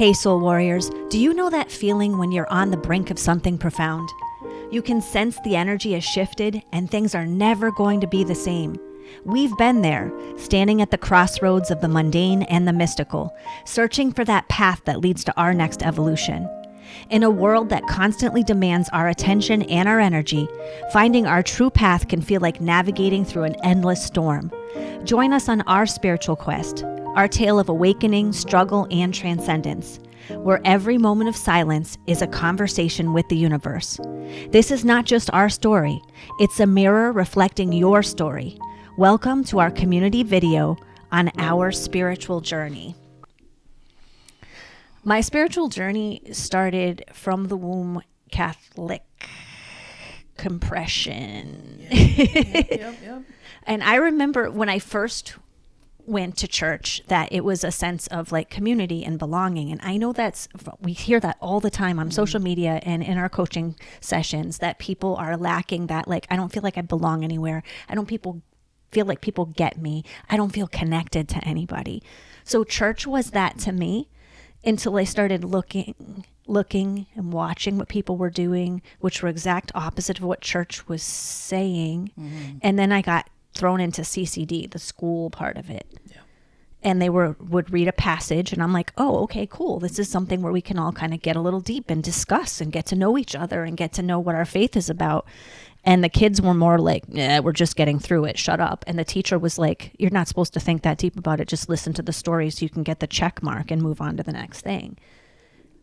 Hey, Soul Warriors, do you know that feeling when you're on the brink of something profound? You can sense the energy has shifted and things are never going to be the same. We've been there, standing at the crossroads of the mundane and the mystical, searching for that path that leads to our next evolution. In a world that constantly demands our attention and our energy, finding our true path can feel like navigating through an endless storm. Join us on our spiritual quest, our tale of awakening, struggle, and transcendence, where every moment of silence is a conversation with the universe. This is not just our story, it's a mirror reflecting your story. Welcome to our community video on our spiritual journey. My spiritual journey started from the womb, Catholic compression. Yep. And I remember when I first went to church that it was a sense of like community and belonging. And I know we hear that all the time on social media and in our coaching sessions that people are lacking that, like, I don't feel like I belong anywhere. I don't feel like people get me. I don't feel connected to anybody. So church was that to me until I started looking and watching what people were doing, which were exact opposite of what church was saying. Mm-hmm. And then I got thrown into CCD, the school part of it. Yeah. And they would read a passage and I'm like, oh, okay, cool. This is something where we can all kind of get a little deep and discuss and get to know each other and get to know what our faith is about. And the kids were more like, we're just getting through it. Shut up. And the teacher was like, you're not supposed to think that deep about it. Just listen to the story so you can get the check mark and move on to the next thing.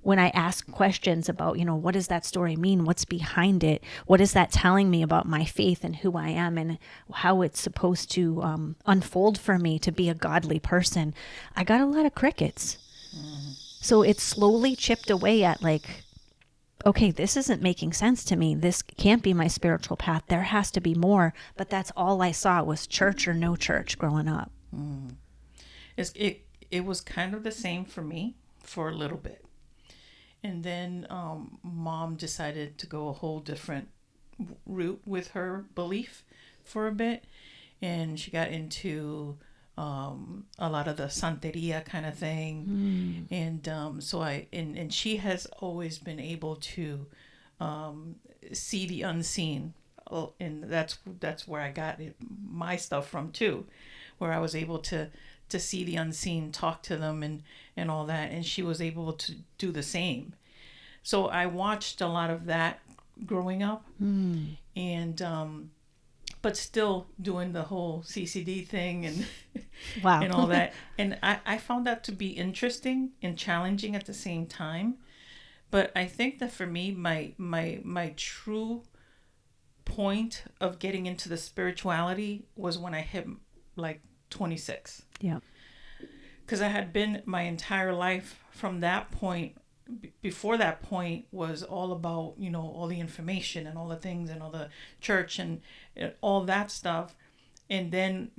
When I ask questions about, what does that story mean? What's behind it? What is that telling me about my faith and who I am and how it's supposed to unfold for me to be a godly person? I got a lot of crickets. Mm-hmm. So it slowly chipped away at like, okay, this isn't making sense to me. This can't be my spiritual path. There has to be more. But that's all I saw was church or no church growing up. Mm. It was kind of the same for me for a little bit. And then mom decided to go a whole different route with her belief for a bit. And she got into a lot of the Santeria kind of thing. And and she has always been able to see the unseen. And that's where I got my stuff from too, where I was able to see the unseen, talk to them and all that. And she was able to do the same. So I watched a lot of that growing up and, but still doing the whole CCD thing and, wow. and all that. And I found that to be interesting and challenging at the same time. But I think that for me, my true point of getting into the spirituality was when I hit like 26. Yeah. Because I had been my entire life from that point. Before that point was all about, all the information and all the things and all the church and all that stuff. And then,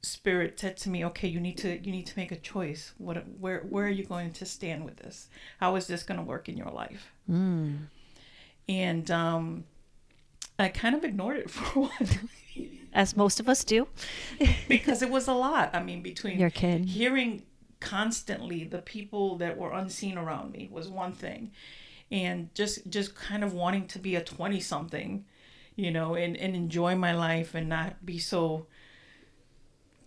Spirit said to me, okay, you need to make a choice. Where are you going to stand with this? How is this going to work in your life? Mm. And I kind of ignored it for a while. As most of us do. Because it was a lot. I mean, between your kid hearing constantly the people that were unseen around me was one thing, and just kind of wanting to be a 20-something, and enjoy my life and not be so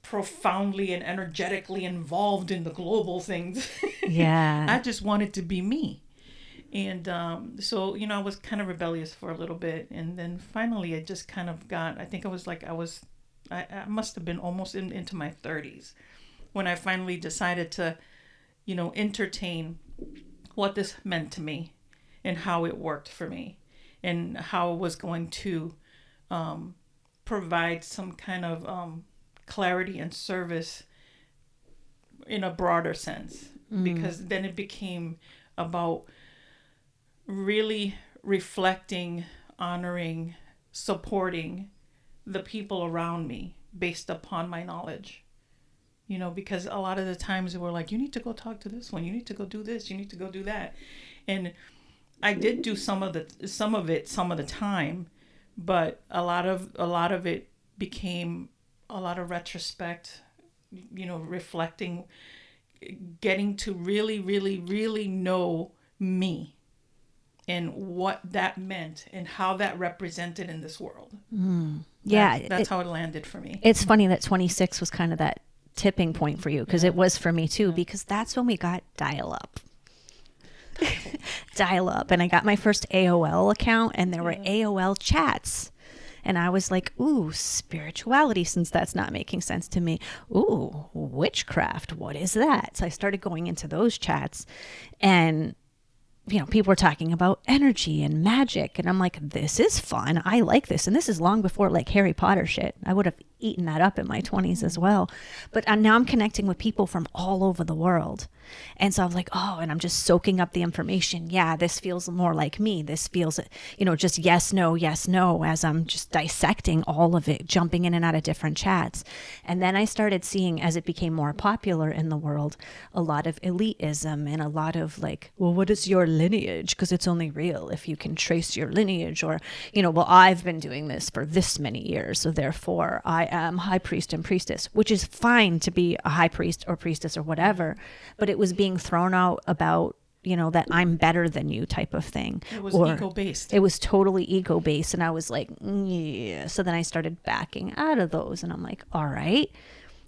profoundly and energetically involved in the global things. Yeah. I just wanted to be me. And so, I was kind of rebellious for a little bit. And then finally, I just kind of got, I think I must have been almost into my 30s when I finally decided to, entertain what this meant to me and how it worked for me and how it was going to provide some kind of clarity and service in a broader sense. Because then it became about really reflecting, honoring, supporting the people around me based upon my knowledge. Because a lot of the times we're like, you need to go talk to this one, you need to go do this, you need to go do that. And I did do some of it some of the time, but a lot of it became a lot of retrospect, reflecting getting to really, really, really know me and what that meant and how that represented in this world. Yeah. That's how it landed for me. It's funny that 26 was kind of that tipping point for you, because it was for me too, because that's when we got dial up. Dial up. And I got my first AOL account, and there were AOL chats. And I was like, ooh, spirituality, since that's not making sense to me. Ooh, witchcraft, what is that? So I started going into those chats, and people were talking about energy and magic. And I'm like, this is fun. I like this. And this is long before like Harry Potter shit. I would have eaten that up in my 20s as well. But now I'm connecting with people from all over the world. And so I was like, oh, and I'm just soaking up the information. Yeah, this feels more like me. This feels, just yes, no, as I'm just dissecting all of it, jumping in and out of different chats. And then I started seeing, as it became more popular in the world, a lot of elitism and a lot of like, well, what is your lineage? Because it's only real if you can trace your lineage. Or, well, I've been doing this for this many years, so therefore I am high priest and priestess, which is fine to be a high priest or priestess or whatever. But it was being thrown out about, that I'm better than you type of thing. It was ego-based. It was totally ego-based. And I was like, yeah. So then I started backing out of those. And I'm like, all right.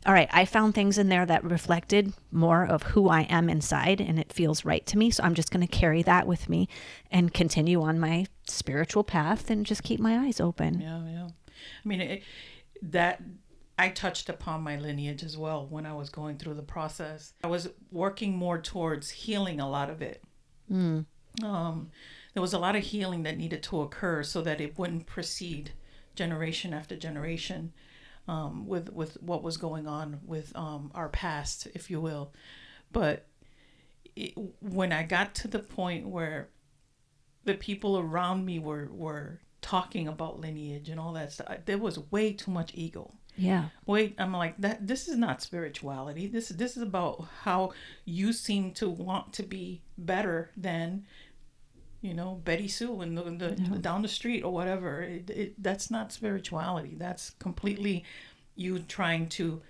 I found things in there that reflected more of who I am inside, and it feels right to me. So I'm just going to carry that with me and continue on my spiritual path and just keep my eyes open. Yeah. I mean, I touched upon my lineage as well when I was going through the process. I was working more towards healing a lot of it. There was a lot of healing that needed to occur so that it wouldn't proceed generation after generation with what was going on with our past, if you will. But when I got to the point where the people around me were talking about lineage and all that stuff, there was way too much ego. Yeah. Wait, I'm like, this is not spirituality. This is about how you seem to want to be better than, Betty Sue and the down the street or whatever. That's not spirituality. That's completely you trying to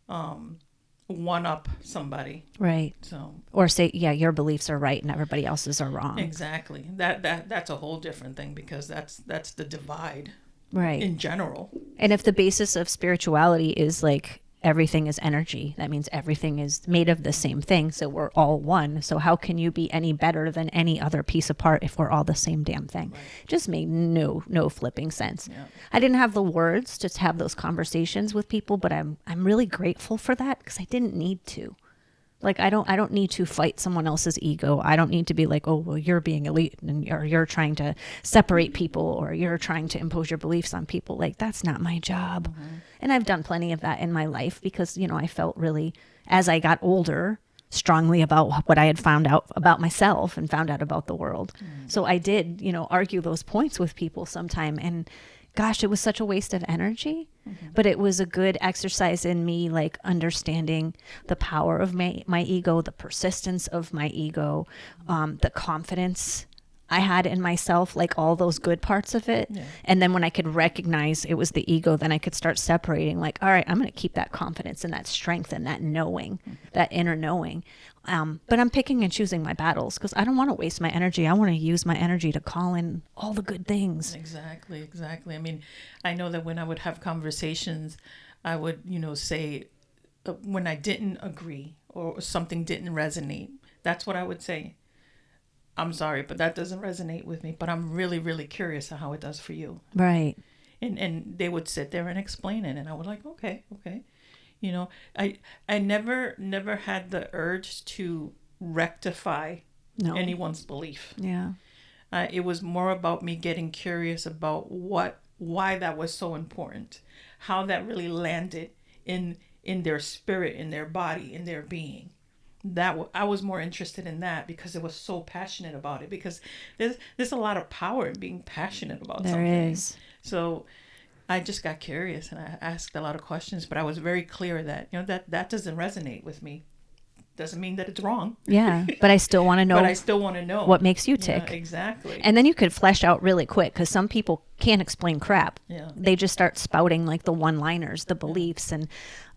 one up somebody. Right. So, or say, yeah, your beliefs are right and everybody else's are wrong. Exactly. That's a whole different thing, because that's the divide. Right. In general. And if the basis of spirituality is like everything is energy, that means everything is made of the same thing. So we're all one. So how can you be any better than any other piece apart if we're all the same damn thing? Right. Just made no flipping sense. Yeah. I didn't have the words to have those conversations with people, but I'm really grateful for that, because I didn't need to. Like, I don't need to fight someone else's ego. I don't need to be like, oh, well, you're being elite, or you're trying to separate people, or you're trying to impose your beliefs on people. Like, that's not my job. Mm-hmm. And I've done plenty of that in my life, because, I felt really, as I got older, strongly about what I had found out about myself and found out about the world. Mm-hmm. So I did, argue those points with people sometime. And gosh, it was such a waste of energy. Mm-hmm. But it was a good exercise in me, like understanding the power of my ego, the persistence of my ego, the confidence I had in myself, like all those good parts of it. Yeah. And then when I could recognize it was the ego, then I could start separating, like, all right, I'm going to keep that confidence and that strength and that knowing, that inner knowing. But I'm picking and choosing my battles, because I don't want to waste my energy. I want to use my energy to call in all the good things. Exactly. I mean, I know that when I would have conversations, I would, say when I didn't agree or something didn't resonate, that's what I would say. I'm sorry, but that doesn't resonate with me, but I'm really, really curious how it does for you. Right. And they would sit there and explain it. And I was like, okay. I never had the urge to rectify anyone's belief. Yeah. It was more about me getting curious about why that was so important, how that really landed in their spirit, in their body, in their being. I was more interested in that, because it was so passionate about it, because there's a lot of power in being passionate about something. There is. So I just got curious, and I asked a lot of questions, but I was very clear that that doesn't resonate with me. Doesn't mean that it's wrong. Yeah, but I still want to know. But I still want to know what makes you tick. Yeah, exactly. And then you could flesh out really quick, because some people can't explain crap. Yeah. They just start spouting like the one-liners, the beliefs, and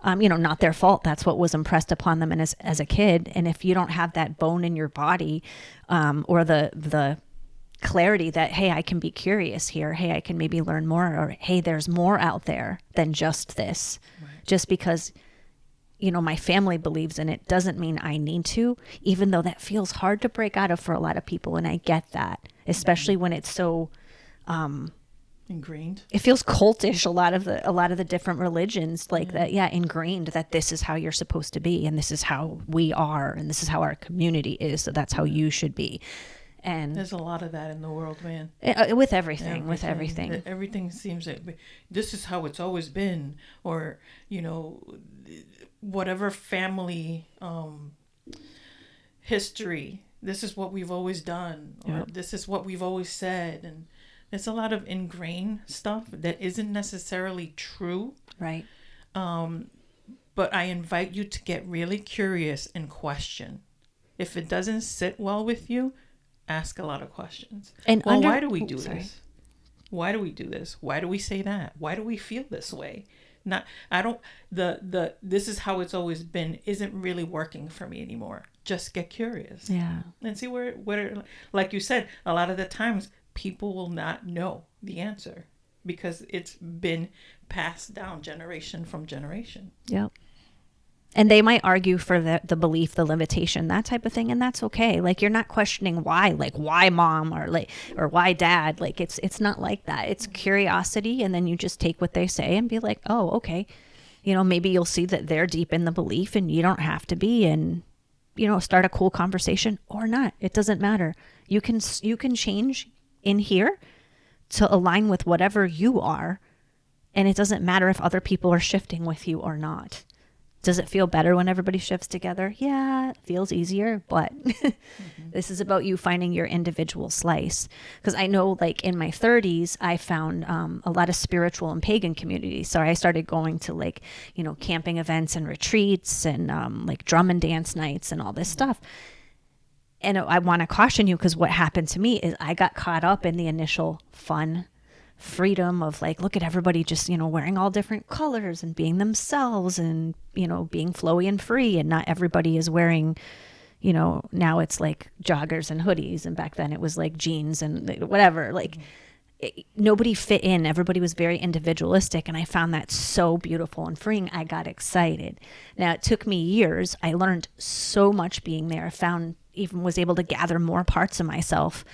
Not their fault. That's what was impressed upon them and as a kid. And if you don't have that bone in your body, or the clarity that, hey, I can be curious here. Hey, I can maybe learn more, or hey, there's more out there than just this. Right. Just because, my family believes in it doesn't mean I need to, even though that feels hard to break out of for a lot of people. And I get that, especially when it's so, ingrained. it feels cultish. A lot of the different religions like that. Yeah. Ingrained that this is how you're supposed to be. And this is how we are. And this is how our community is. So that's how you should be. And there's a lot of that in the world, man. With everything. Everything seems that this is how it's always been, or whatever family history. This is what we've always done, or this is what we've always said, and there's a lot of ingrained stuff that isn't necessarily true. Right. But I invite you to get really curious and question. If it doesn't sit well with you, ask a lot of questions. And why do we do this? Why do we do this? Why do we say that? Why do we feel this way? This is how it's always been isn't really working for me anymore. Just get curious. Yeah. And see where like you said, a lot of the times people will not know the answer because it's been passed down generation from generation. Yep. And they might argue for the belief, the limitation, that type of thing. And that's okay. Like, you're not questioning why, like, why mom or why dad? Like, it's not like that. It's curiosity. And then you just take what they say and be like, oh, okay. Maybe you'll see that they're deep in the belief and you don't have to be, and, start a cool conversation or not. It doesn't matter. You can change in here to align with whatever you are. And it doesn't matter if other people are shifting with you or not. Does it feel better when everybody shifts together? Yeah, it feels easier, but this is about you finding your individual slice. Because I know, like, in my 30s, I found a lot of spiritual and pagan communities. So I started going to, like, camping events and retreats and like drum and dance nights and all this stuff. And I want to caution you, because what happened to me is I got caught up in the initial fun freedom of, like, look at everybody just, wearing all different colors and being themselves and, being flowy and free. And not everybody is wearing, now it's like joggers and hoodies. And back then it was like jeans and whatever, like nobody fit in. Everybody was very individualistic. And I found that so beautiful and freeing. I got excited. Now, it took me years. I learned so much being there. I even was able to gather more parts of myself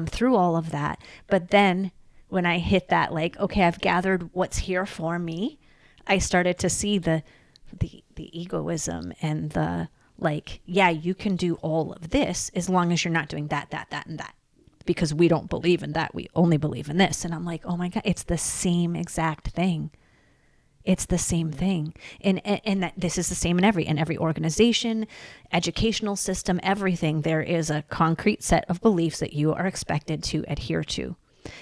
through all of that. But then when I hit that, like, okay, I've gathered what's here for me, I started to see the egoism and the, like, yeah, you can do all of this as long as you're not doing that, and that, because we don't believe in that. We only believe in this. And I'm like, oh my God, it's the same exact thing. It's the same thing. And that this is the same in every organization, educational system, everything. There is a concrete set of beliefs that you are expected to adhere to.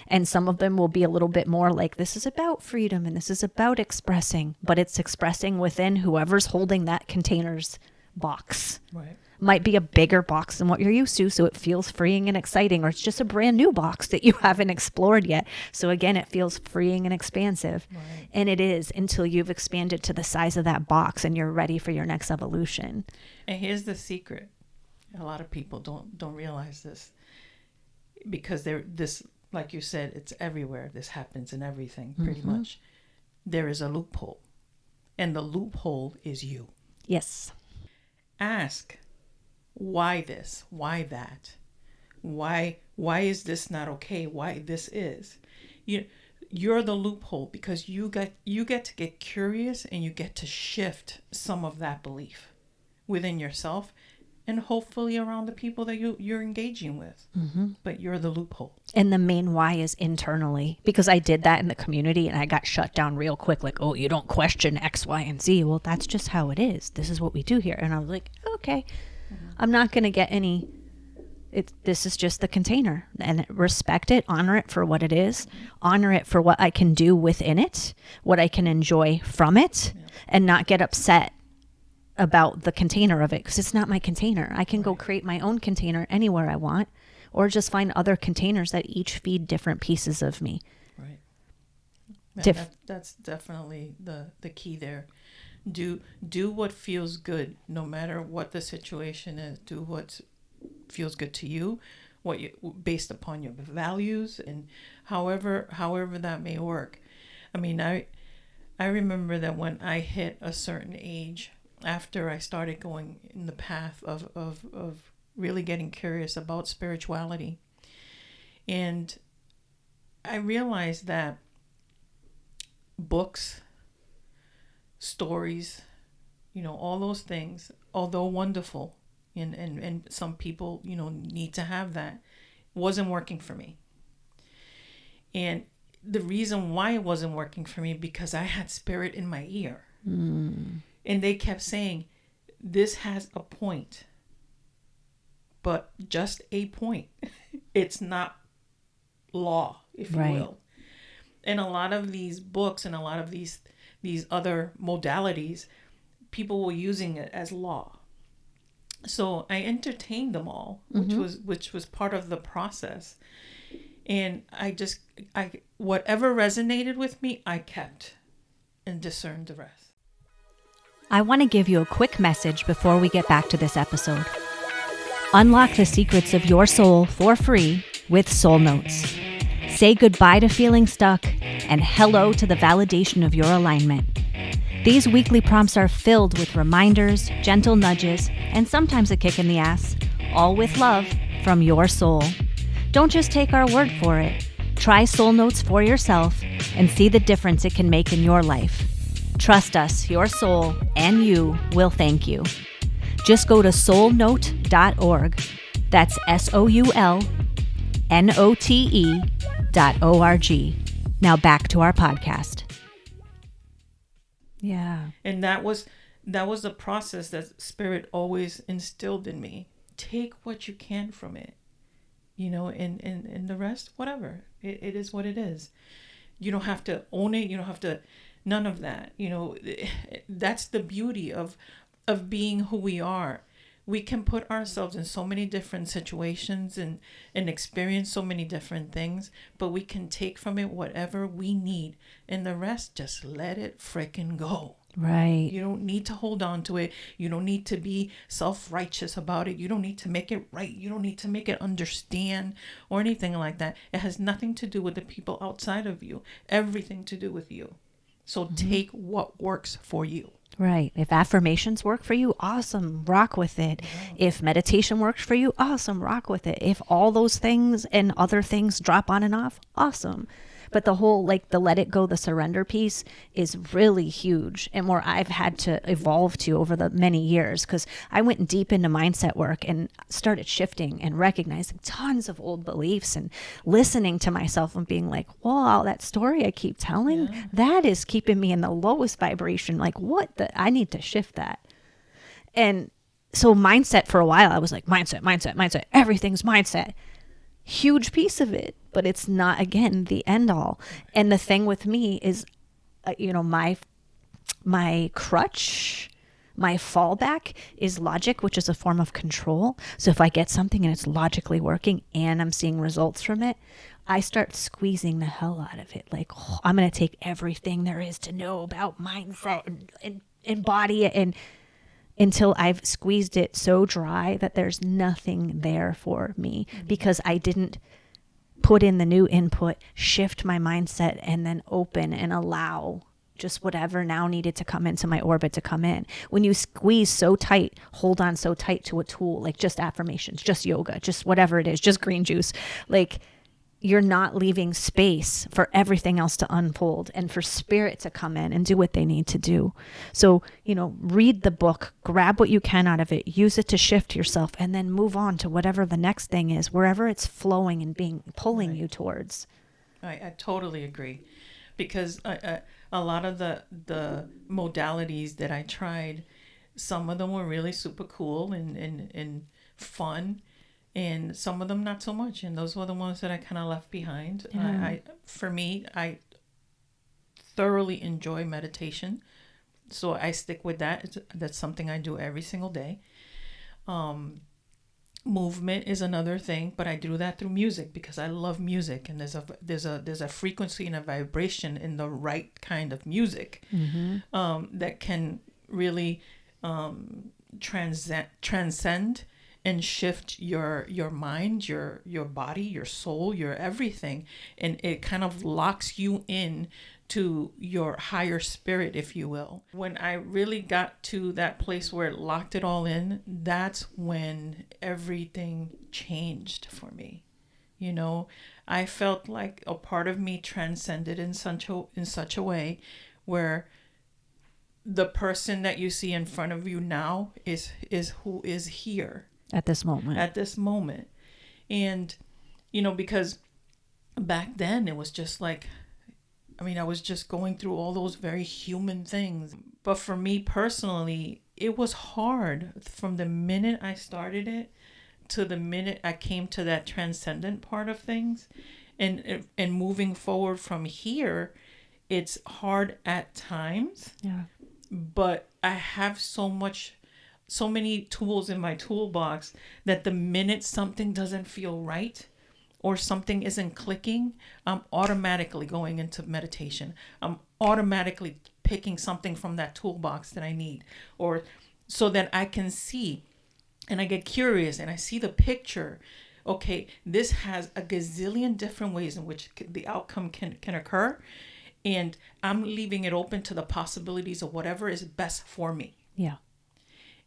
And some of them will be a little bit more like, this is about freedom and this is about expressing, but it's expressing within whoever's holding that container's box. Right. Might be a bigger box than what you're used to, so it feels freeing and exciting, or it's just a brand new box that you haven't explored yet. So again, it feels freeing and expansive. Right. And it is, until you've expanded to the size of that box and you're ready for your next evolution. And here's the secret. A lot of people don't realize this, because like you said, it's everywhere. This happens in everything, pretty much. There is a loophole. And the loophole is you. Yes. Ask, why this? Why that? Why is this not okay? Why this is? You're the loophole, because you get to get curious, and you get to shift some of that belief within yourself, and hopefully around the people that you're engaging with. But you're the loophole. And the main why is internally, because I did that in the community and I got shut down real quick. Like, oh, you don't question X, Y, and Z. Well, that's just how it is. This is what we do here. And I was like, okay, I'm not going to get any. This is just the container, and respect it, honor it for what it is, honor it for what I can do within it, what I can enjoy from it, and not get upset about the container of it, because it's not my container. I can go create my own container anywhere I want, or just find other containers that each feed different pieces of me. Right. That's definitely the key there. Do what feels good, no matter what the situation is. Do what feels good to you, what you, based upon your values, and however that may work. I mean, I remember that when I hit a certain age, after I started going in the path of really getting curious about spirituality, and I realized that books, stories, all those things, although wonderful, and some people, need to have that, wasn't working for me. And the reason why it wasn't working for me, because I had spirit in my ear. And they kept saying, this has a point, but just a point. It's not law, if you will. And a lot of these books and a lot of these other modalities, people were using it as law. So I entertained them all, which was part of the process. And I whatever resonated with me, I kept and discerned the rest. I want to give you a quick message before we get back to this episode. Unlock the secrets of your soul for free with Soul Notes. Say goodbye to feeling stuck and hello to the validation of your alignment. These weekly prompts are filled with reminders, gentle nudges, and sometimes a kick in the ass, all with love from your soul. Don't just take our word for it. Try Soul Notes for yourself and see the difference it can make in your life. Trust us, your soul and you will thank you. Just go to soulnote.org. That's SOULNOTE.org. Now back to our podcast. Yeah. And that was the process that Spirit always instilled in me. Take what you can from it, and the rest, whatever. It is what it is. You don't have to own it. You don't have to, none of that. That's the beauty of being who we are. We can put ourselves in so many different situations and experience so many different things, but we can take from it whatever we need, and the rest, just let it frickin' go. Right. You don't need to hold on to it. You don't need to be self-righteous about it. You don't need to make it right. You don't need to make it understand or anything like that. It has nothing to do with the people outside of you. Everything to do with you. So take what works for you. Right. If affirmations work for you, awesome, rock with it. Yeah. If meditation works for you, awesome, rock with it. If all those things and other things drop on and off, awesome. But the whole, the let it go, the surrender piece is really huge, and where I've had to evolve to over the many years, because I went deep into mindset work and started shifting and recognizing tons of old beliefs and listening to myself and being like, wow, that story I keep telling, that is keeping me in the lowest vibration. I need to shift that. And so mindset, for a while, I was like, mindset, everyth's mindset. Huge piece of it, but it's not, again, the end all. And the thing with me is, my crutch, my fallback is logic, which is a form of control. So if I get something and it's logically working and I'm seeing results from it, I start squeezing the hell out of it. I'm going to take everything there is to know about mindset and embody it, and until I've squeezed it so dry that there's nothing there for me, because I didn't put in the new input, shift my mindset, and then open and allow just whatever now needed to come into my orbit to come in. When you squeeze so tight, hold on so tight to a tool, like just affirmations, just yoga, just whatever it is, just green juice, you're not leaving space for everything else to unfold and for spirit to come in and do what they need to do. So, read the book, grab what you can out of it, use it to shift yourself, and then move on to whatever the next thing is, wherever it's flowing and pulling you towards. I totally agree, because a lot of the modalities that I tried, some of them were really super cool and fun. And some of them not so much, and those were the ones that I kind of left behind. Yeah. I thoroughly enjoy meditation, so I stick with that. That's something I do every single day. Movement is another thing, but I do that through music because I love music, and there's a frequency and a vibration in the right kind of music that can really transcend and shift your mind, your body, your soul, your everything, and it kind of locks you in to your higher spirit, if you will. When I really got to that place where it locked it all in, that's when everything changed for me. You know, I felt like a part of me transcended in such a way where the person that you see in front of you now is who is here At this moment. at this moment. And because back then it was just like, I mean, I was just going through all those very human things. But for me personally, it was hard from the minute I started it to the minute I came to that transcendent part of things. And moving forward from here, it's hard at times. Yeah. But I have so many tools in my toolbox that the minute something doesn't feel right or something isn't clicking, I'm automatically going into meditation. I'm automatically picking something from that toolbox that I need, or so that I can see, and I get curious and I see the picture. Okay, this has a gazillion different ways in which the outcome can occur. And I'm leaving it open to the possibilities of whatever is best for me. Yeah.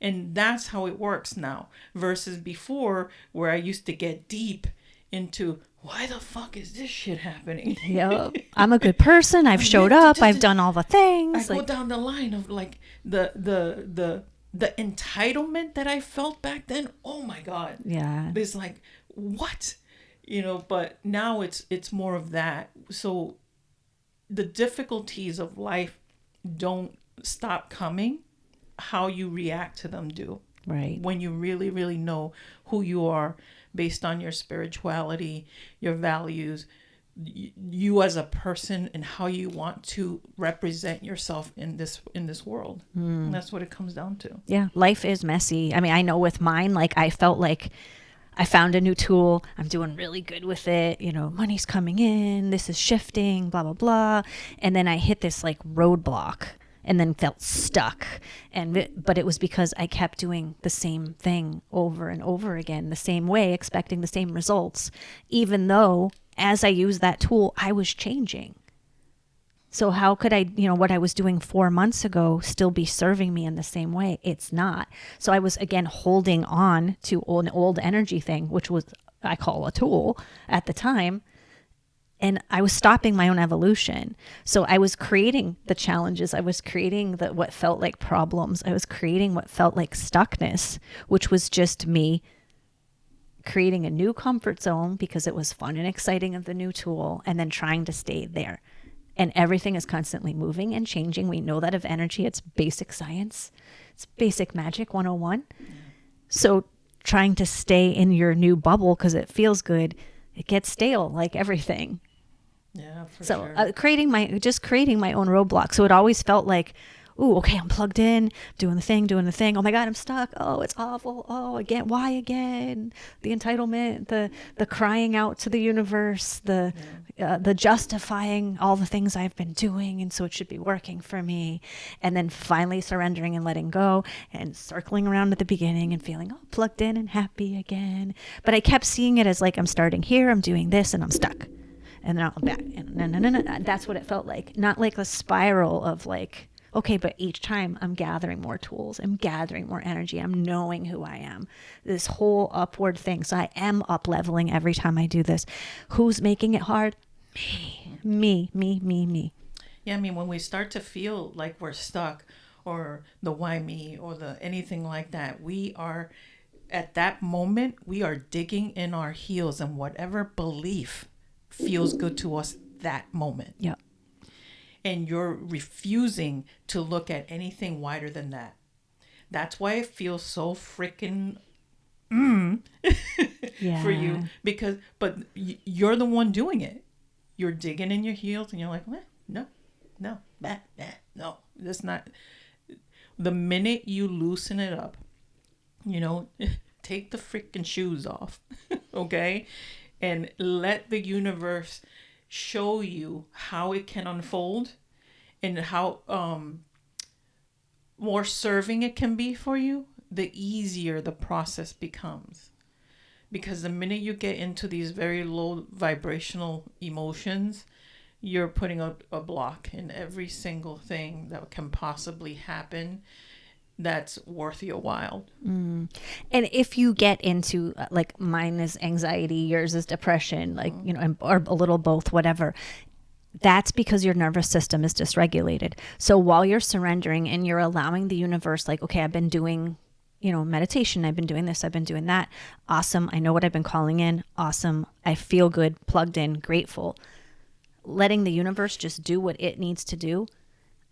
And that's how it works now. Versus before, where I used to get deep into, why the fuck is this shit happening? Yep. I'm a good person. I've showed up. I've done all the things. I go down the line of like the entitlement that I felt back then. Oh my God. Yeah. It's like, what? But now it's more of that. So the difficulties of life don't stop coming. How you react to them do. Right. When you really, really know who you are based on your spirituality, your values, you as a person, and how you want to represent yourself in this world. And that's what it comes down to. Yeah. Life is messy. I mean, I know with mine, like I felt like I found a new tool. I'm doing really good with it. Money's coming in. This is shifting, blah, blah, blah. And then I hit this like roadblock and then felt stuck. But it was because I kept doing the same thing over and over again, the same way, expecting the same results, even though as I used that tool, I was changing. So how could I, what I was doing 4 months ago still be serving me in the same way? It's not. So I was, again, holding on to an old energy thing, which was, I call a tool at the time. And I was stopping my own evolution. So I was creating the challenges. I was creating what felt like problems. I was creating what felt like stuckness, which was just me creating a new comfort zone because it was fun and exciting of the new tool, and then trying to stay there. And everything is constantly moving and changing. We know that of energy. It's basic science. It's basic magic 101. So trying to stay in your new bubble because it feels good, it gets stale like everything. Yeah, for so sure. creating my own roadblock. So it always felt like, ooh, okay, I'm plugged in, doing the thing. Oh my God, I'm stuck. Oh, it's awful. Oh, again, why again? The entitlement, the crying out to the universe, the justifying all the things I've been doing, and so it should be working for me. And then finally surrendering and letting go, and circling around at the beginning and feeling plugged in and happy again. But I kept seeing it as like, I'm starting here, I'm doing this, and I'm stuck. And then I'm back. And no. That's what it felt like. Not like a spiral of like, okay, but each time I'm gathering more tools, I'm gathering more energy, I'm knowing who I am. This whole upward thing. So I am up leveling every time I do this. Who's making it hard? Me. Yeah, I mean, when we start to feel like we're stuck, or the why me, or the anything like that, we are, at that moment, we are digging in our heels, and whatever belief feels good to us that moment. Yeah. And you're refusing to look at anything wider than that. That's why it feels so freaking for you, because you're the one doing it. You're digging in your heels, and you're like, well, no, that's not. The minute you loosen it up, take the freaking shoes off, okay, and let the universe show you how it can unfold, and how more serving it can be for you, the easier the process becomes. Because the minute you get into these very low vibrational emotions, you're putting a block in every single thing that can possibly happen that's worth your while. And if you get into like mine is anxiety, yours is depression, like, or a little both, whatever, that's because your nervous system is dysregulated. So while you're surrendering and you're allowing the universe, like, okay, I've been doing, meditation, I've been doing this, I've been doing that. Awesome. I know what I've been calling in. Awesome. I feel good, plugged in, grateful. Letting the universe just do what it needs to do.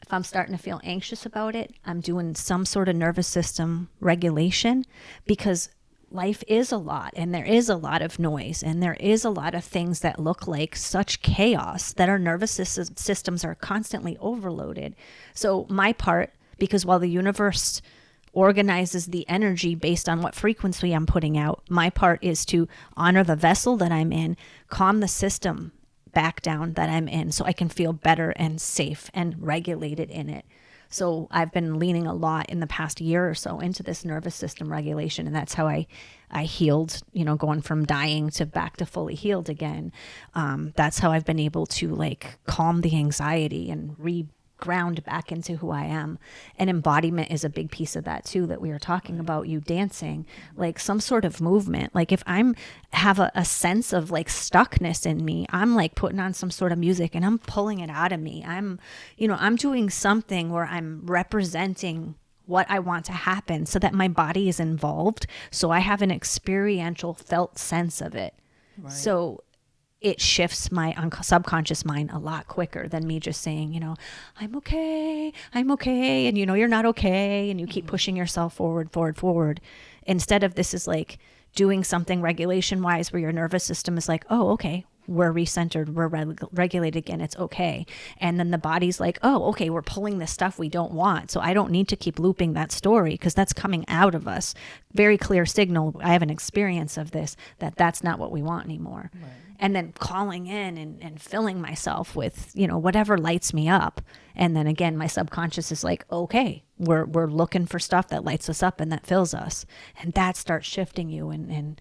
If I'm starting to feel anxious about it, I'm doing some sort of nervous system regulation, because life is a lot and there is a lot of noise and there is a lot of things that look like such chaos that our nervous systems are constantly overloaded. So my part, because while the universe organizes the energy based on what frequency I'm putting out, my part is to honor the vessel that I'm in, calm the system back down that I'm in, so I can feel better and safe and regulated in it. So I've been leaning a lot in the past year or so into this nervous system regulation, and that's how I healed, going from dying to back to fully healed again. That's how I've been able to like calm the anxiety and ground back into who I am. And embodiment is a big piece of that too, that we were talking about, you dancing, like some sort of movement. Like if I'm have a sense of like stuckness in me, I'm like putting on some sort of music and I'm pulling it out of me. I'm doing something where I'm representing what I want to happen so that my body is involved. So I have an experiential felt sense of it. Right. So it shifts my subconscious mind a lot quicker than me just saying, I'm okay. And you're not okay. And you keep pushing yourself forward. Instead of this is like doing something regulation wise where your nervous system is like, oh, okay, we're recentered, we're regulated again, it's okay. And then the body's like, oh, okay, we're pulling this stuff we don't want. So I don't need to keep looping that story because that's coming out of us. Very clear signal. I have an experience of this, that's not what we want anymore. Right. And then calling in and filling myself with, whatever lights me up. And then again, my subconscious is like, okay, we're looking for stuff that lights us up and that fills us. And that starts shifting you and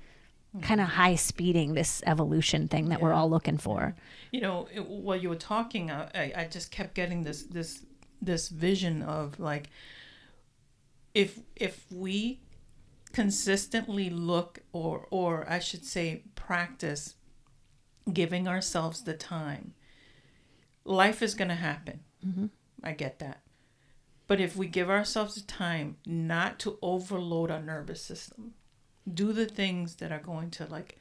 kind of high speeding this evolution thing that we're all looking for. While you were talking, I just kept getting this vision of like, if we consistently look or I should say practice giving ourselves the time, life is going to happen. Mm-hmm. I get that. But if we give ourselves the time not to overload our nervous system, do the things that are going to like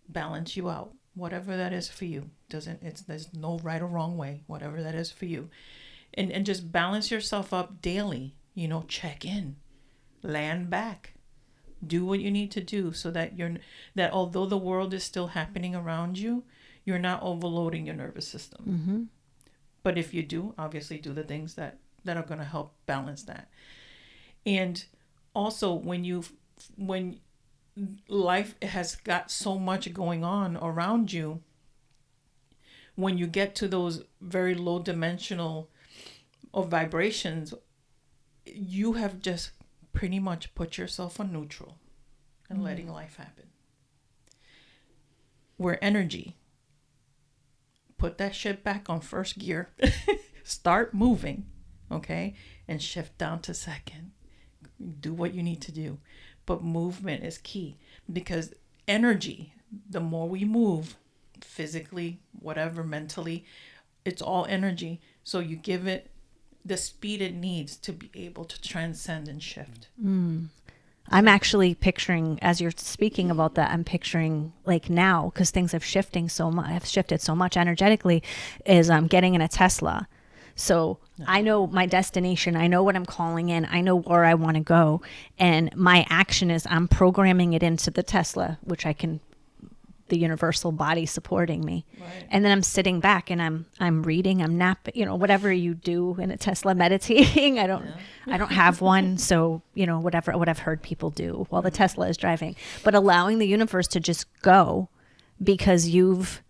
balance you out, whatever that is for you. There's no right or wrong way, whatever that is for you. And just balance yourself up daily, check in, land back. Do what you need to do so that that although the world is still happening around you, you're not overloading your nervous system. Mm-hmm. But if you do, obviously do the things that are going to help balance that. And also when life has got so much going on around you, when you get to those very low dimensional of vibrations, you have just pretty much put yourself on neutral and letting life happen. We're energy. Put that shit back on first gear. Start moving, okay? And shift down to second. Do what you need to do. But movement is key because energy, the more we move physically, whatever, mentally, it's all energy. So you give it the speed it needs to be able to transcend and shift. I'm actually picturing, as you're speaking about that, I'm picturing like now, because things have shifted so much energetically, is getting in a Tesla. So I know my destination. I know what I'm calling in. I know where I want to go. And my action is I'm programming it into the Tesla, which the universal body supporting me. Right. And then I'm sitting back and I'm reading, I'm napping, whatever you do in a Tesla, meditating. I don't have one. So, what I've heard people do while the Tesla is driving, but allowing the universe to just go because you've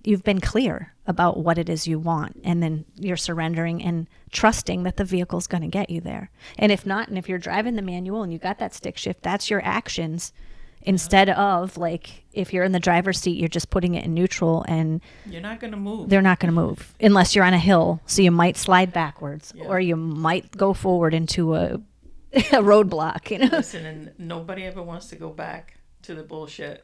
you've been clear about what it is you want, and then you're surrendering and trusting that the vehicle's going to get you there. And if not, and if you're driving the manual and you got that stick shift, that's your actions. Instead of, like, if you're in the driver's seat, you're just putting it in neutral and you're not going to move. They're not going to move unless you're on a hill. So you might slide backwards, Yeah. or you might go forward into a roadblock, you know? Listen, and nobody ever wants to go back to the bullshit.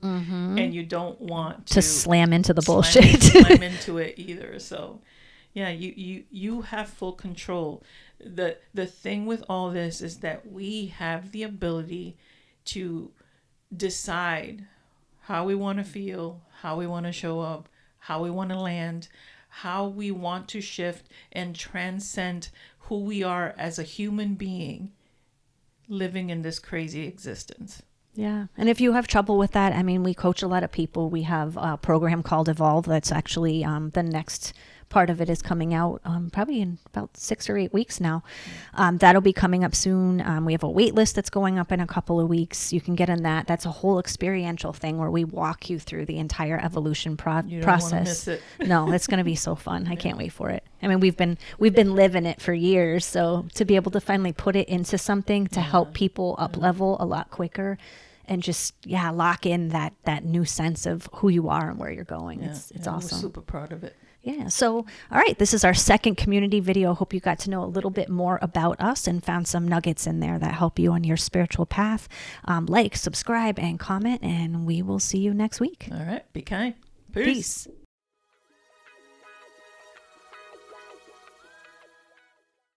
And you don't want To slam into the bullshit. slam into it either. So yeah, you have full control. The thing with all this is that we have the ability to decide how we want to feel, how we want to show up, how we want to land, how we want to shift and transcend who we are as a human being living in this crazy existence. Yeah. And if you have trouble with that, I mean, we coach a lot of people. We have a program called Evolve that's actually the next part of it is coming out probably in about 6 or 8 weeks now. That'll be coming up soon. We have a wait list that's going up in a couple of weeks. You can get in that. That's a whole experiential thing where we walk you through the entire evolution You don't process. want to miss it. No, it's going to be so fun. I can't wait for it. I mean, we've been living it for years, so to be able to finally put it into something to help people up level a lot quicker and just lock in that new sense of who you are and where you're going. It's awesome. We're super proud of it. Yeah. So, all right, this is our second community video. Hope you got to know a little bit more about us and found some nuggets in there that help you on your spiritual path. Like, subscribe, and comment, and we will see you next week. All right. Be kind. Peace.